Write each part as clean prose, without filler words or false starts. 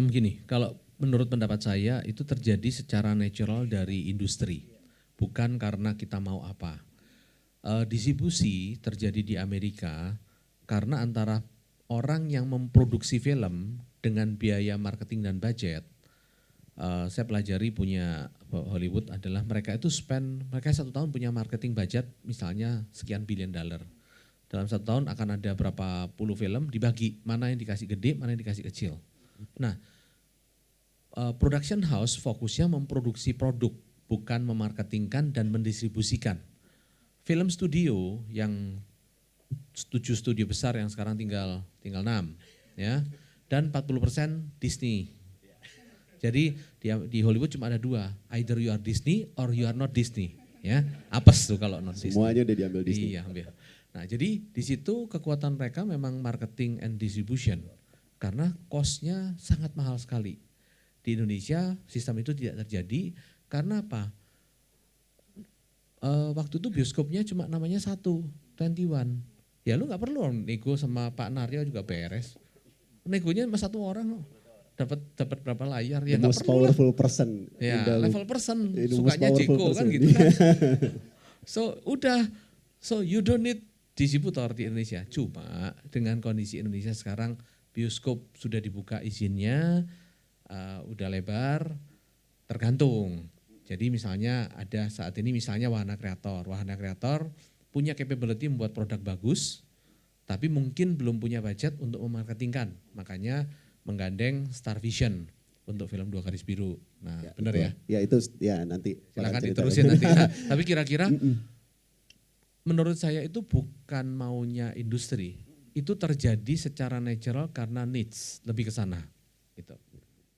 Gini, kalau menurut pendapat saya itu terjadi secara natural dari industri, bukan karena kita mau apa. Distribusi terjadi di Amerika karena antara orang yang memproduksi film dengan biaya marketing dan budget. Saya pelajari punya Hollywood adalah mereka itu mereka 1 tahun punya marketing budget misalnya sekian billion dollar. Dalam 1 tahun akan ada berapa puluh film dibagi, mana yang dikasih gede, mana yang dikasih kecil. Nah, production house fokusnya memproduksi produk, bukan memarketingkan dan mendistribusikan. Film studio yang 7 studio besar yang sekarang tinggal 6 ya, dan 40% Disney. Jadi di Hollywood cuma ada 2, either you are Disney or you are not Disney. Ya, apes tuh kalau not Disney. Semuanya udah diambil Disney. Iya, ambil. Nah, jadi di situ kekuatan mereka memang marketing and distribution karena cost-nya sangat mahal sekali. Di Indonesia sistem itu tidak terjadi karena apa? Waktu itu bioskopnya cuma namanya 21. Ya lu nggak perlu nego sama Pak Naryo juga beres. Negonya cuma 1 orang dapat berapa layar ya The most powerful person. Ya level person the sukanya Jeko kan gitu kan. So you don't need distributor di Indonesia. Cuma dengan kondisi Indonesia sekarang bioskop sudah dibuka izinnya, udah lebar, tergantung. Jadi misalnya ada saat ini misalnya Wahana Kreator punya capability membuat produk bagus, tapi mungkin belum punya budget untuk memarketingkan. Makanya menggandeng Star Vision untuk film 2 Garis Biru. Nah, ya, benar ya? Ya itu ya nanti. Silakan diterusin nanti. Nah, tapi kira-kira menurut saya itu bukan maunya industri. Itu terjadi secara natural karena needs, lebih ke sana. Gitu.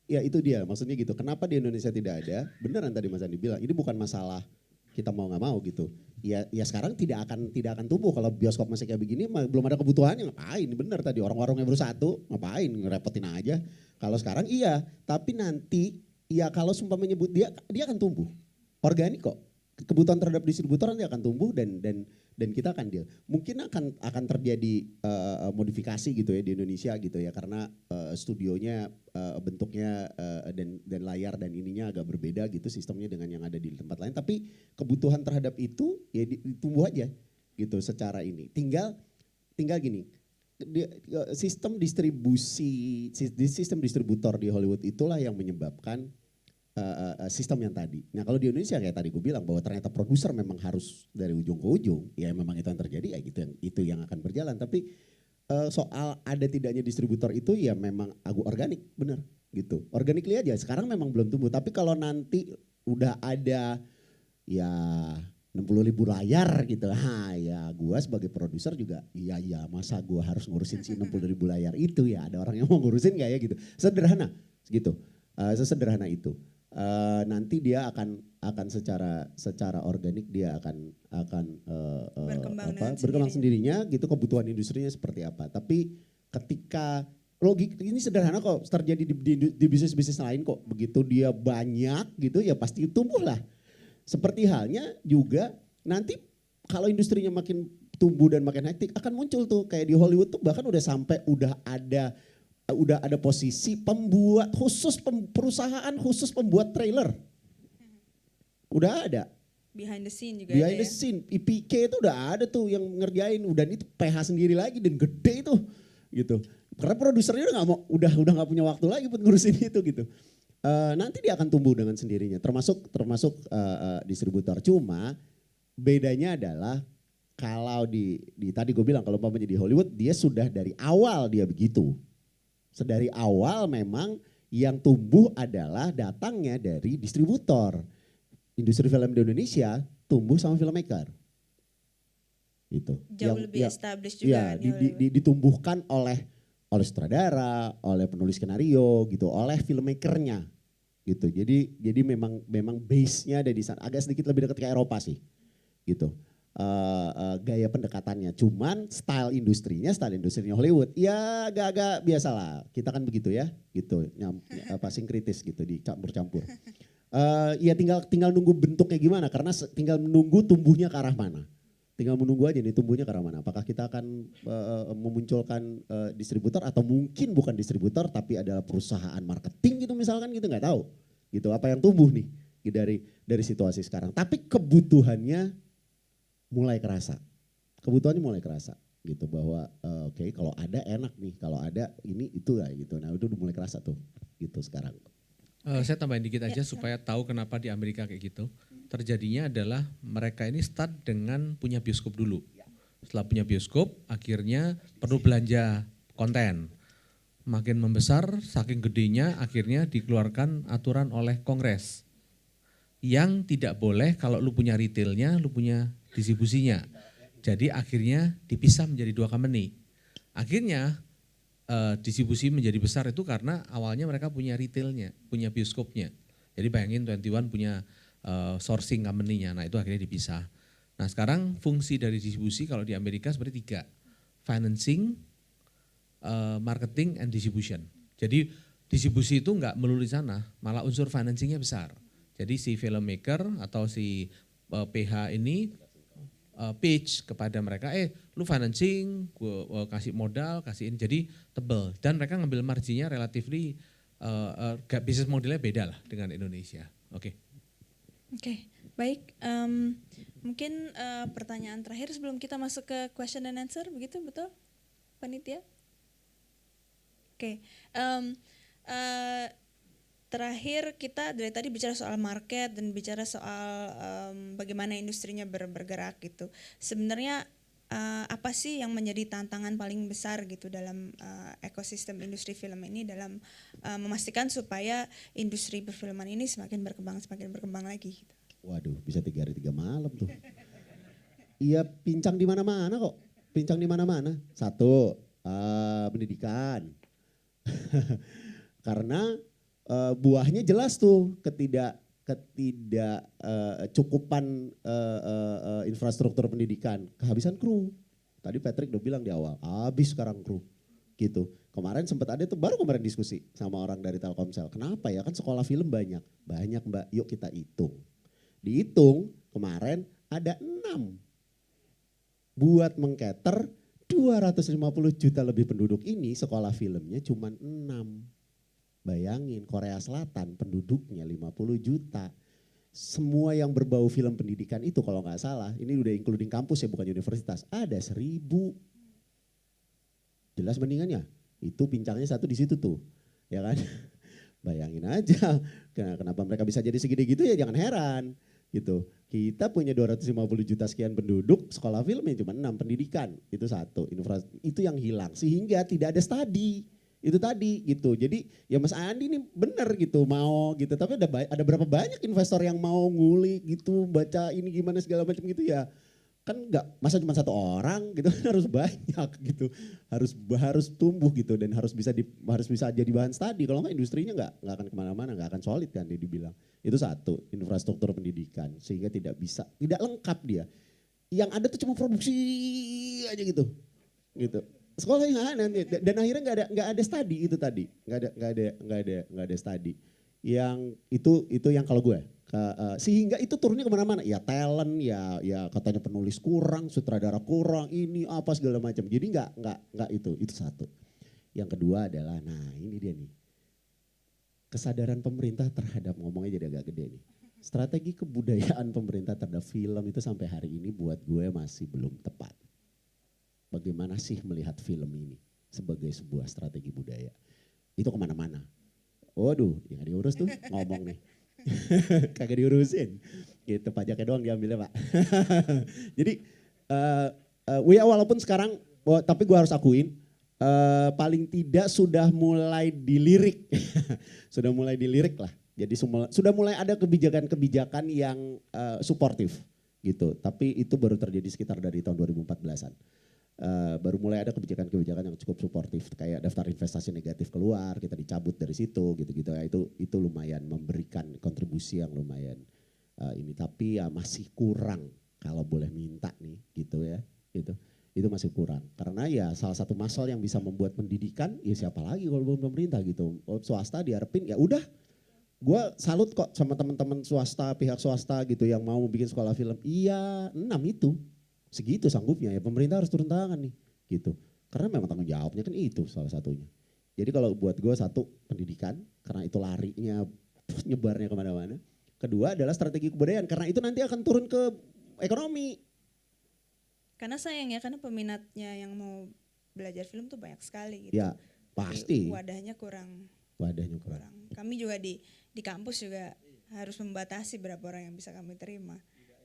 Ya itu dia, maksudnya gitu. Kenapa di Indonesia tidak ada? Beneran tadi Mas Andi bilang, ini bukan masalah kita mau nggak mau gitu. Ya sekarang tidak akan tumbuh kalau bioskop masih kayak begini, belum ada kebutuhannya ngapain? Bener tadi orang warungnya baru 1, ngapain ngerepotin aja. Kalau sekarang iya, tapi nanti ya kalau sumpah menyebut dia akan tumbuh. Organik kok. Kebutuhan terhadap distributor nanti akan tumbuh dan kita akan deal. Mungkin akan terjadi modifikasi gitu ya di Indonesia gitu ya karena studionya bentuknya dan layar dan ininya agak berbeda gitu sistemnya dengan yang ada di tempat lain. Tapi kebutuhan terhadap itu ya tumbuh aja gitu secara ini. Tinggal gini. Sistem distributor di Hollywood itulah yang menyebabkan sistem yang tadi. Nah kalau di Indonesia kayak tadi gue bilang bahwa ternyata produser memang harus dari ujung ke ujung, ya memang itu yang terjadi ya gitu itu yang akan berjalan. Tapi soal ada tidaknya distributor itu ya memang agak organik, bener gitu. Organically aja. Sekarang memang belum tumbuh. Tapi kalau nanti udah ada ya 60.000 layar gitu, ya gue sebagai produser juga, iya masa gue harus ngurusin si 60.000 layar itu ya ada orang yang mau ngurusin gak ya gitu. Sederhana gitu, sesederhana itu. Nanti dia akan secara organik dia akan berkembang sendirinya gitu kebutuhan industrinya seperti apa. Tapi ketika ini sederhana kok terjadi di bisnis-bisnis lain kok begitu dia banyak gitu ya pasti tumbuh lah. Seperti halnya juga nanti kalau industrinya makin tumbuh dan makin hektik akan muncul tuh kayak di Hollywood tuh bahkan udah sampai udah ada posisi pembuat khusus perusahaan khusus pembuat trailer. Udah ada. Behind the scene juga Behind ada the scene, IPK itu udah ada tuh yang ngerjain dan itu PH sendiri lagi dan gede itu gitu. Karena produsernya udah nggak punya waktu lagi buat ngurusin itu gitu. Nanti dia akan tumbuh dengan sendirinya termasuk distributor. Cuma bedanya adalah kalau di tadi gue bilang kalau umpamanya di Hollywood dia sudah dari awal dia begitu. Sedari awal memang yang tumbuh adalah datangnya dari distributor. Industri film di Indonesia tumbuh sama filmmaker. Gitu. Jauh lebih established juga. Ya, ditumbuhkan oleh sutradara, oleh penulis skenario gitu, oleh filmmakernya gitu. Jadi memang base-nya ada di sana. Agak sedikit lebih dekat ke Eropa sih. Gitu. Gaya pendekatannya, cuman style industrinya Hollywood ya agak-agak biasalah, kita kan begitu ya, gitu, sinkritis gitu, dicampur-campur. Ya tinggal nunggu bentuknya gimana, karena tinggal menunggu tumbuhnya ke arah mana, Tinggal menunggu aja nih tumbuhnya ke arah mana. Apakah kita akan memunculkan distributor atau mungkin bukan distributor tapi adalah perusahaan marketing gitu misalkan gitu nggak tahu. Gitu apa yang tumbuh nih dari situasi sekarang. Tapi kebutuhannya mulai kerasa. Kebutuhannya mulai kerasa gitu bahwa oke, kalau ada enak nih, kalau ada ini itu lah gitu. Nah, itu udah mulai kerasa tuh gitu sekarang. Saya tambahin dikit aja supaya tahu kenapa di Amerika kayak gitu. Terjadinya adalah mereka ini start dengan punya bioskop dulu. Setelah punya bioskop, akhirnya perlu belanja konten. Makin membesar, saking gedenya akhirnya dikeluarkan aturan oleh Kongres. Yang tidak boleh kalau lu punya retailnya, lu punya distribusinya. Jadi akhirnya dipisah menjadi 2 company. Akhirnya distribusi menjadi besar itu karena awalnya mereka punya retailnya, punya bioskopnya. Jadi bayangin 21 punya sourcing company-nya, nah itu akhirnya dipisah. Nah sekarang fungsi dari distribusi kalau di Amerika seperti 3, financing, marketing, and distribution. Jadi distribusi itu enggak melulu di sana, malah unsur financingnya besar. Jadi si filmmaker atau si PH ini pitch kepada mereka, lu financing, gue kasih modal, kasih ini, jadi tebel. Dan mereka ngambil marginnya relatively, bisnis modelnya beda lah dengan Indonesia. Oke. Oke, baik. Mungkin pertanyaan terakhir sebelum kita masuk ke question and answer, begitu betul, panitia? Oke. Terakhir kita dari tadi bicara soal market dan bicara soal bagaimana industrinya bergerak gitu. Sebenarnya apa sih yang menjadi tantangan paling besar gitu dalam ekosistem industri film ini dalam memastikan supaya industri perfilman ini semakin berkembang lagi gitu. Waduh, bisa 3 hari 3 malam tuh. Iya, pincang di mana-mana kok. Pincang di mana-mana. 1, pendidikan. Karena buahnya jelas tuh ketidakcukupan infrastruktur pendidikan, kehabisan kru. Tadi Patrick udah bilang di awal, habis sekarang kru gitu. Kemarin sempat ada tuh, baru kemarin diskusi sama orang dari Telkomsel. Kenapa ya, kan sekolah film banyak Mbak, yuk kita hitung. Dihitung kemarin ada 6. Buat mengcater 250 juta lebih penduduk ini sekolah filmnya cuma 6. Bayangin Korea Selatan penduduknya 50 juta. Semua yang berbau film pendidikan itu kalau nggak salah, ini udah including kampus ya bukan universitas, ada 1000. Jelas bandingannya, itu pincangnya 1 di situ tuh, ya kan? Bayangin aja, kenapa mereka bisa jadi segede gitu ya jangan heran gitu. Kita punya 250 juta sekian penduduk, sekolah filmnya cuma 6, pendidikan itu 1, itu yang hilang sehingga tidak ada studi. Itu tadi gitu. Jadi ya Mas Andi ini benar gitu mau gitu. Tapi ada berapa banyak investor yang mau ngulik gitu, baca ini gimana segala macam gitu ya. Kan enggak, masa cuma 1 orang gitu, harus banyak gitu. Harus tumbuh gitu dan harus bisa jadi bahan studi. Kalau enggak industrinya enggak akan kemana-mana, enggak akan solid kan dia dibilang. Itu 1, infrastruktur pendidikan sehingga tidak lengkap dia. Yang ada tuh cuma produksi aja gitu. Sekolahnya nanti dan akhirnya nggak ada studi itu tadi, nggak ada studi. Yang itu yang kalau gue sehingga itu turunnya kemana-mana, ya talent, ya katanya penulis kurang, sutradara kurang, ini apa segala macam. Jadi nggak itu 1. Yang kedua adalah, nah ini dia nih, kesadaran pemerintah terhadap, ngomongnya jadi agak gede nih. Strategi kebudayaan pemerintah terhadap film itu sampai hari ini buat gue masih belum tepat. Bagaimana sih melihat film ini sebagai sebuah strategi budaya? Itu kemana-mana. Waduh, yang diurus tuh ngomong nih. Kagak diurusin. Gitu, pajaknya doang diambilnya Pak. Jadi walaupun sekarang, tapi gue harus akuin, paling tidak sudah mulai dilirik. Sudah mulai dilirik lah. Jadi sudah mulai ada kebijakan-kebijakan yang suportif gitu. Tapi itu baru terjadi sekitar dari tahun 2014-an. Baru mulai ada kebijakan-kebijakan yang cukup suportif kayak daftar investasi negatif keluar, kita dicabut dari situ gitu-gitu ya, itu lumayan memberikan kontribusi yang lumayan ini, tapi ya masih kurang kalau boleh minta nih gitu ya, itu masih kurang karena ya salah satu masalah yang bisa membuat pendidikan ya siapa lagi kalau bukan pemerintah gitu. Swasta diharapin ya udah, gue salut kok sama teman-teman swasta, pihak swasta gitu yang mau bikin sekolah film, iya 6 itu segitu sanggupnya ya pemerintah harus turun tangan nih gitu. Karena memang tanggung jawabnya kan itu salah satunya. Jadi kalau buat gue satu pendidikan karena itu larinya nyebarnya kemana-mana. Kedua adalah strategi kebudayaan karena itu nanti akan turun ke ekonomi. Karena sayang ya, karena peminatnya yang mau belajar film tuh banyak sekali gitu. Ya Jadi pasti wadahnya kurang. wadahnya kurang. Kami juga di kampus juga harus membatasi berapa orang yang bisa kami terima.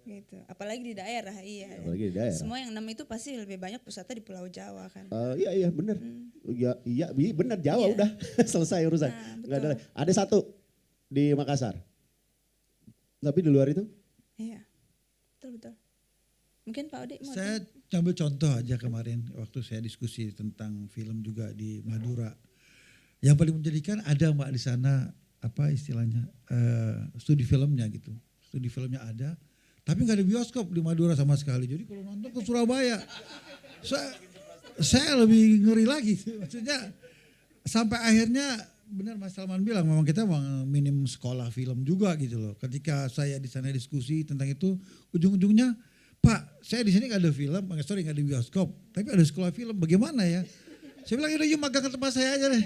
Gitu. Apalagi di daerah, iya. Apalagi di daerah. Semua yang 6 itu pasti lebih banyak pusatnya di Pulau Jawa kan. Iya benar. Iya benar Jawa Iya. udah selesai urusan. Nah, Nggak ada. betul. Ada satu di Makassar. Tapi di luar itu Iya, betul. Mungkin Pak Odi mau. Saya ambil contoh aja kemarin waktu saya diskusi tentang film juga di Madura. Yang paling menjadikan ada Mbak di sana apa istilahnya studi filmnya gitu. Studi filmnya ada, tapi nggak ada bioskop di Madura sama sekali. Jadi kalau nonton ke Surabaya, saya lebih ngeri lagi. Maksudnya sampai akhirnya benar Mas Salman bilang memang kita minim sekolah film juga gitu loh. Ketika saya di sana diskusi tentang itu, ujung-ujungnya Pak, saya di sini nggak ada film, nggak ada bioskop, tapi ada sekolah film. Bagaimana ya? Saya bilang yuk magang ke tempat saya aja deh.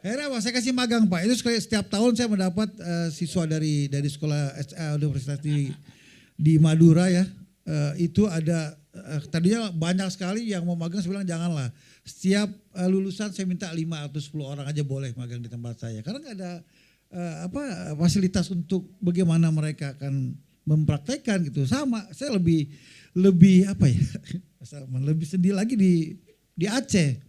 Akhirnya apa? Saya kasih magang Pak. Itu setiap tahun saya mendapat siswa dari sekolah universitas di Madura ya. Itu ada tadinya banyak sekali yang mau magang. Saya bilang janganlah. Setiap lulusan saya minta 5 atau 10 orang aja boleh magang di tempat saya. Karena nggak ada fasilitas untuk bagaimana mereka akan mempraktekkan gitu. Sama, saya lebih apa ya? Lebih sedih lagi di Aceh.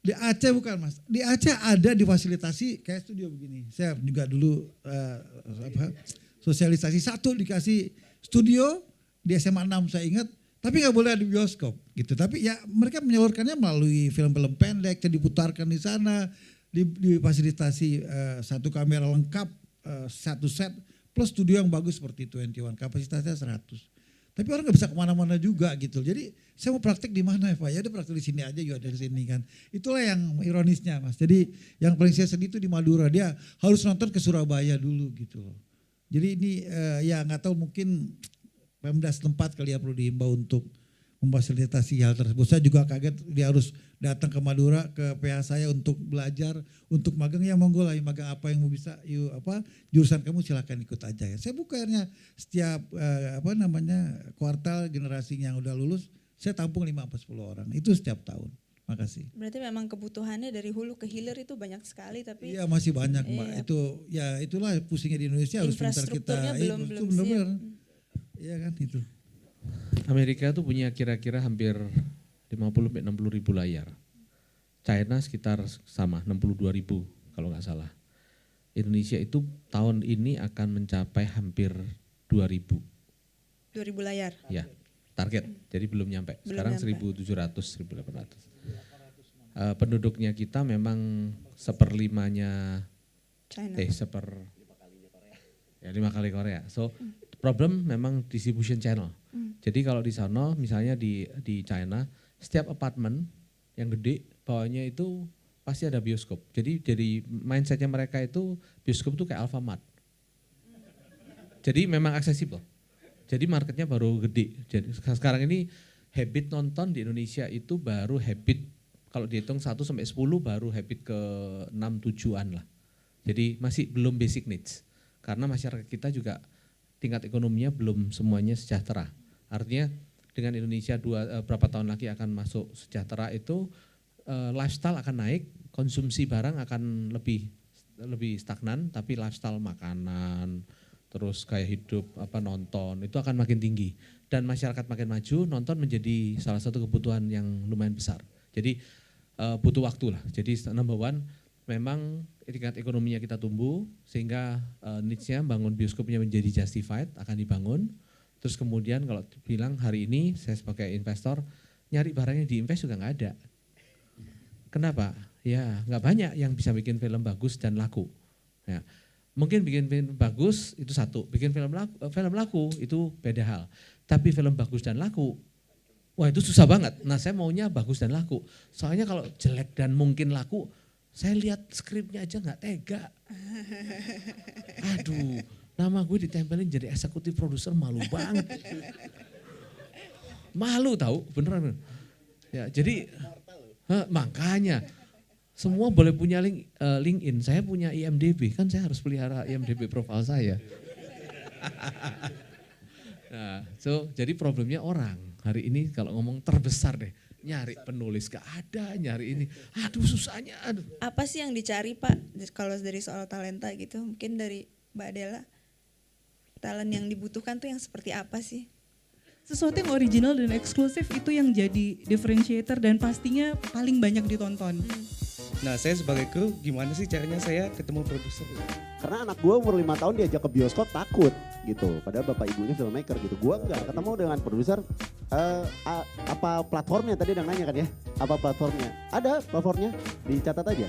Di Aceh bukan Mas. Di Aceh ada difasilitasi kayak studio begini. Saya juga dulu sosialisasi satu dikasih studio di SMA 6 saya ingat. Tapi nggak boleh ada bioskop gitu. Tapi ya mereka menyalurkannya melalui film-film pendek yang diputarkan di sana. Difasilitasi satu kamera lengkap, satu set plus studio yang bagus seperti 21. Kapasitasnya 100. Tapi orang nggak bisa kemana-mana juga gitu. Jadi saya mau praktek di mana ya Pak? Ya udah praktek di sini aja, juga dari sini kan. Itulah yang ironisnya Mas. Jadi yang paling saya sedih itu di Madura, dia harus nonton ke Surabaya dulu gitu loh. Jadi ini ya nggak tahu mungkin Pemda setempat kali ya perlu diimbau untuk memfasilitasi hal tersebut. Saya juga kaget dia harus datang ke Madura ke PH saya untuk belajar, untuk magang ya monggo lah, magang apa yang mau bisa, yuk apa jurusan kamu silakan ikut aja ya. Saya buka akhirnya setiap kuartal generasi yang udah lulus saya tampung 5-10 orang itu setiap tahun. Makasih. Berarti memang kebutuhannya dari hulu ke hilir itu banyak sekali tapi iya masih banyak Mbak. Iya. Itu ya itulah pusingnya di Indonesia harus pintar kita. Infrastrukturnya belum benar. siap. Iya kan itu. Amerika tuh punya kira-kira hampir 50-60 ribu layar. China sekitar sama 62 ribu kalau nggak salah. Indonesia itu tahun ini akan mencapai hampir 2.000. 2000 layar. Ya, target. Jadi belum nyampe. Sekarang nyampe. 1.700, 1.800. Penduduknya kita memang seperlimanya, China. lima kali Korea. So problem memang distribution channel. Jadi kalau di sana misalnya di China setiap apartemen yang gede bawahnya itu pasti ada bioskop. Jadi dari mindsetnya mereka itu bioskop itu kayak Alfamart. Jadi memang aksesibel. Jadi marketnya baru gede. Jadi sekarang ini habit nonton di Indonesia itu baru habit kalau dihitung 1 sampai 10 baru habit ke 6-7-an lah. Jadi masih belum basic needs. Karena masyarakat kita juga tingkat ekonominya belum semuanya sejahtera. Artinya dengan Indonesia berapa tahun lagi akan masuk sejahtera itu lifestyle akan naik, konsumsi barang akan lebih stagnan, tapi lifestyle makanan, terus gaya hidup, nonton itu akan makin tinggi. Dan masyarakat makin maju, nonton menjadi salah satu kebutuhan yang lumayan besar. Jadi butuh waktu lah. Jadi number one, memang tingkat ekonominya kita tumbuh sehingga needs-nya bangun bioskopnya menjadi justified, akan dibangun. Terus kemudian kalau bilang hari ini saya sebagai investor nyari barangnya di invest juga nggak ada. Kenapa? Ya nggak banyak yang bisa bikin film bagus dan laku. Ya, mungkin bikin film bagus itu satu, bikin film laku itu beda hal. Tapi film bagus dan laku, wah itu susah banget. Nah saya maunya bagus dan laku. Soalnya kalau jelek dan mungkin laku, saya lihat skripnya aja nggak tega. Aduh, nama gue ditempelin jadi eksekutif produser malu banget. Malu tahu, beneran. Ya, jadi makanya semua boleh punya LinkedIn. Saya punya IMDb, kan saya harus pelihara IMDb profil saya. Nah, jadi problemnya orang hari ini kalau ngomong terbesar deh, nyari penulis gak ada, nyari ini, aduh susahnya. Aduh. Apa sih yang dicari Pak kalau dari soal talenta gitu? Mungkin dari Mbak Adela, talent yang dibutuhkan tuh yang seperti apa sih? Sesuatu yang original dan eksklusif itu yang jadi differentiator dan pastinya paling banyak ditonton. Nah saya sebagai kru gimana sih caranya saya ketemu produser? Karena anak gue umur 5 tahun diajak ke bioskop takut gitu. Padahal bapak ibunya filmmaker gitu. Gue enggak ketemu dengan produser. Apa platformnya tadi yang nanya kan ya? Apa platformnya? Ada platformnya, dicatat aja.